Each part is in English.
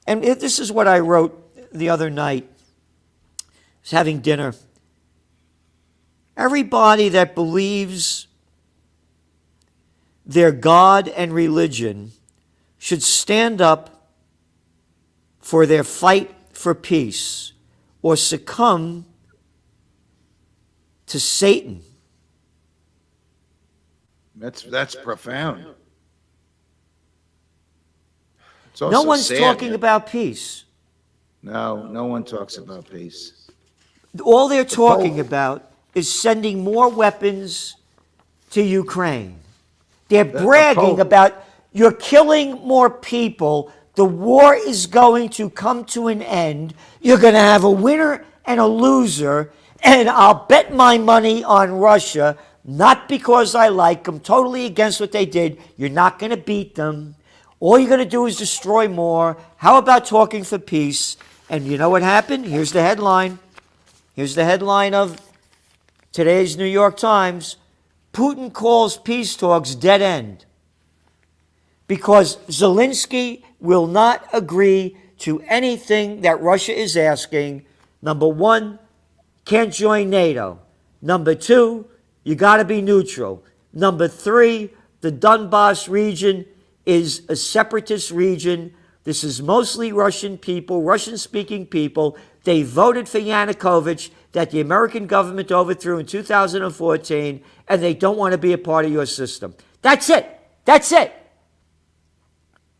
And this is what I wrote the other night. I was having dinner. Everybody that believes their God and religion should stand up for their fight for peace or succumb to Satan. That's profound. No one's talking about peace. No one talks about peace. All they're talking about is sending more weapons to Ukraine. They're bragging about, you're killing more people. The war is going to come to an end. You're going to have a winner and a loser. And I'll bet my money on Russia, not because I like them, totally against what they did. You're not going to beat them. All you're going to do is destroy more. How about talking for peace? And you know what happened? Here's the headline. Here's the headline of today's New York Times. Putin calls peace talks dead end because Zelensky will not agree to anything that Russia is asking. Number one, can't join NATO. Number two, you got to be neutral. Number three, the Donbass region is a separatist region. This is mostly Russian people, Russian-speaking people. They voted for Yanukovych that the American government overthrew in 2014, and they don't want to be a part of your system. That's it. That's it.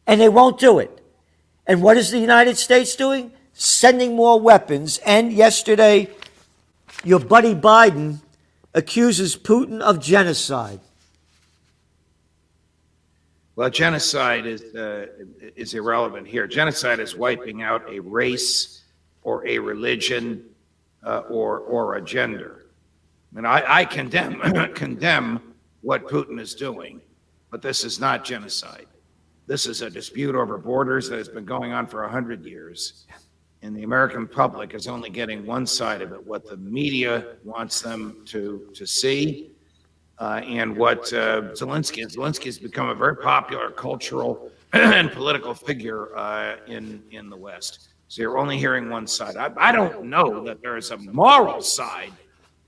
And they won't do it. And what is the United States doing? Sending more weapons. And yesterday, your buddy Biden accuses Putin of genocide. Well, genocide is irrelevant here. Genocide is wiping out a race or a religion or a gender. And I condemn what Putin is doing, but this is not genocide. This is a dispute over borders that has been going on for 100 years. And the American public is only getting one side of it, what the media wants them to see, and what Zelensky has become a very popular cultural and political figure in the West. So you're only hearing one side. I don't know that there is a moral side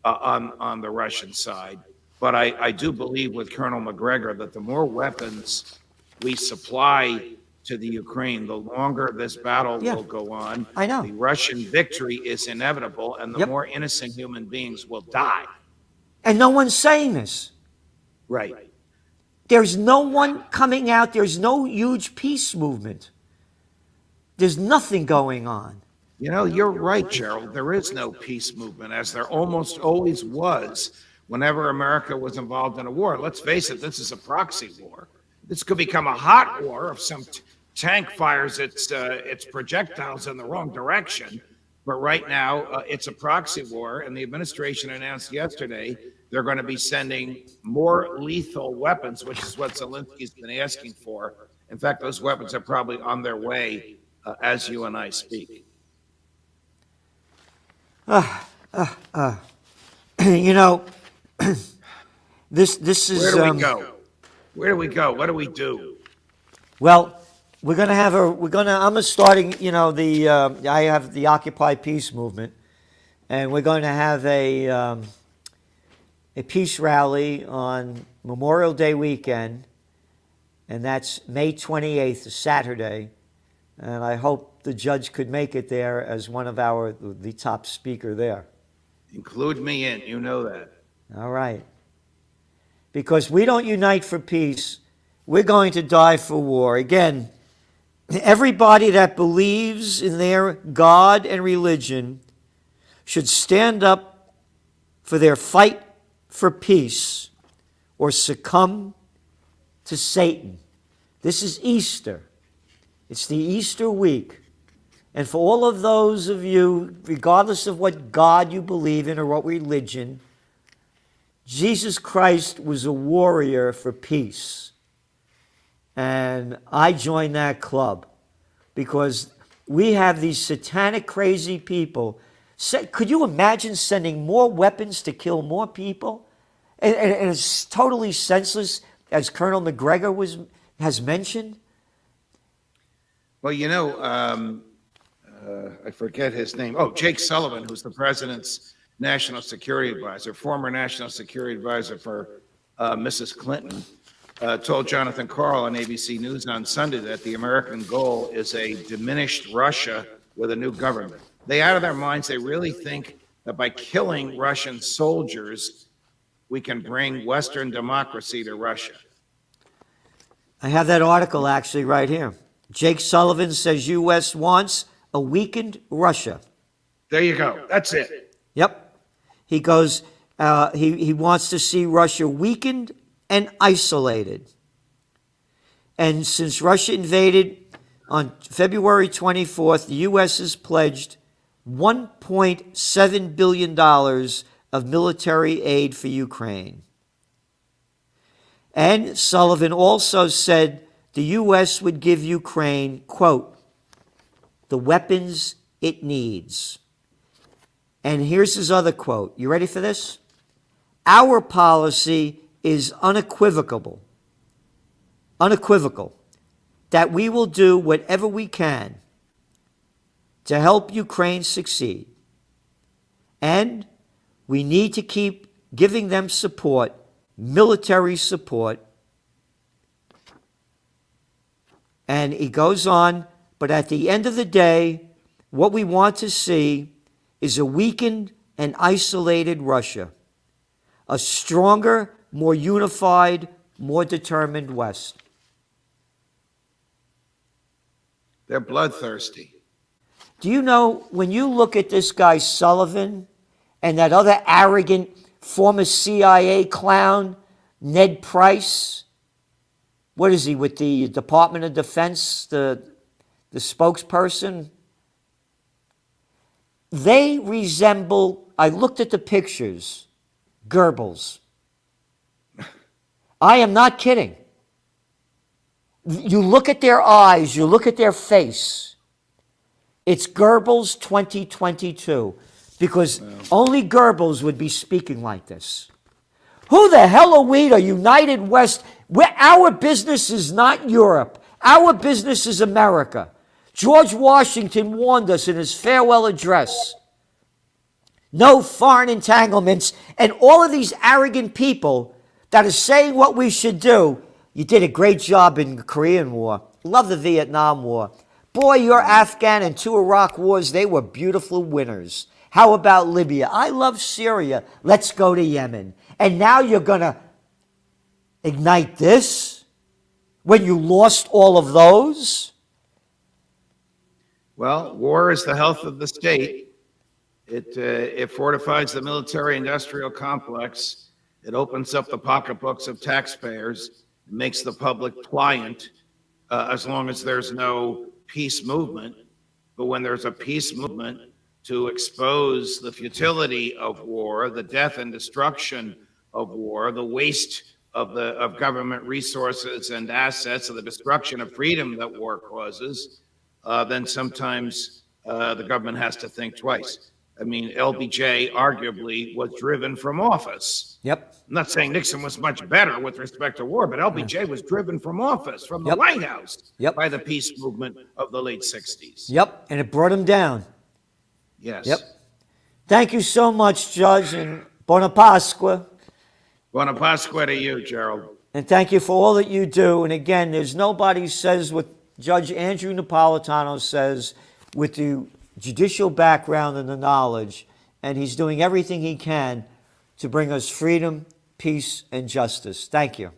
on the Russian side, but I do believe with Colonel McGregor that the more weapons we supply to the Ukraine, the longer this battle will go on. I know. The Russian victory is inevitable, and the more innocent human beings will die. And no one's saying this. Right. There's no one coming out. There's no huge peace movement. There's nothing going on. You know, you're right, Gerald. There is no peace movement, as there almost always was whenever America was involved in a war. Let's face it, this is a proxy war. This could become a hot war if some tank fires its projectiles in the wrong direction. But right now, it's a proxy war, and the administration announced yesterday they're going to be sending more lethal weapons, which is what Zelensky's been asking for. In fact, those weapons are probably on their way as you and I speak. You know, this is. Where do we go? Where do we go? What do we do? Well, I'm starting, I have the Occupy Peace movement, and we're going to have a peace rally on Memorial Day weekend, and that's May 28th, a Saturday, and I hope the judge could make it there as one of the top speaker there. Include me in, you know that. All right. Because we don't unite for peace, we're going to die for war. Again, everybody that believes in their God and religion should stand up for their fight for peace or succumb to Satan. This is Easter. It's the Easter week. And for all of those of you, regardless of what God you believe in or what religion, Jesus Christ was a warrior for peace. And I joined that club because we have these satanic, crazy people. Could you imagine sending more weapons to kill more people? And it's totally senseless, as Colonel McGregor has mentioned. Well, I forget his name. Oh, Jake Sullivan, who's the president's national security advisor, former national security advisor for Mrs. Clinton, told Jonathan Karl on ABC News on Sunday that the American goal is a diminished Russia with a new government. They, out of their minds, they really think that by killing Russian soldiers, we can bring Western democracy to Russia. I have that article actually right here. Jake Sullivan says U.S. wants a weakened Russia. There you go. That's it. Yep. He goes, he wants to see Russia weakened and isolated. And since Russia invaded on February 24th, the U.S. has pledged $1.7 billion of military aid for Ukraine. And Sullivan also said the U.S. would give Ukraine, quote, the weapons it needs. And here's his other quote. You ready for this? Our policy is unequivocal, that we will do whatever we can to help Ukraine succeed. And we need to keep giving them support, military support. And he goes on, but at the end of the day, what we want to see is a weakened and isolated Russia, a stronger, more unified, more determined West. They're bloodthirsty. Do you know, when you look at this guy Sullivan and that other arrogant former CIA clown, Ned Price, what is he with the Department of Defense, the spokesperson? They resemble, I looked at the pictures, Goebbels. I am not kidding. You look at their eyes, you look at their face. It's Goebbels 2022, because only Goebbels would be speaking like this. Who the hell are we, the United West? Our business is not Europe. Our business is America. George Washington warned us in his farewell address. No foreign entanglements. And all of these arrogant people that are saying what we should do. You did a great job in the Korean War. Love the Vietnam War. Boy, your Afghan and 2 Iraq wars, they were beautiful winners. How about Libya? I love Syria. Let's go to Yemen. And now you're going to ignite this when you lost all of those? Well, war is the health of the state. It fortifies the military-industrial complex. It opens up the pocketbooks of taxpayers. It makes the public pliant as long as there's no peace movement. But when there's a peace movement to expose the futility of war, the death and destruction of war, the waste of government resources and assets, the destruction of freedom that war causes, then sometimes the government has to think twice. I mean, LBJ arguably was driven from office. Yep. I'm not saying Nixon was much better with respect to war, but LBJ was driven from office, from the White House, by the peace movement of the late 60s. Yep, and it brought him down. Yes. Yep. Thank you so much, Judge, and Buona Pasqua. Buona Pasqua to you, Gerald. And thank you for all that you do. And again, there's nobody says what Judge Andrew Napolitano says with the judicial background and the knowledge, and he's doing everything he can to bring us freedom, peace, and justice. Thank you.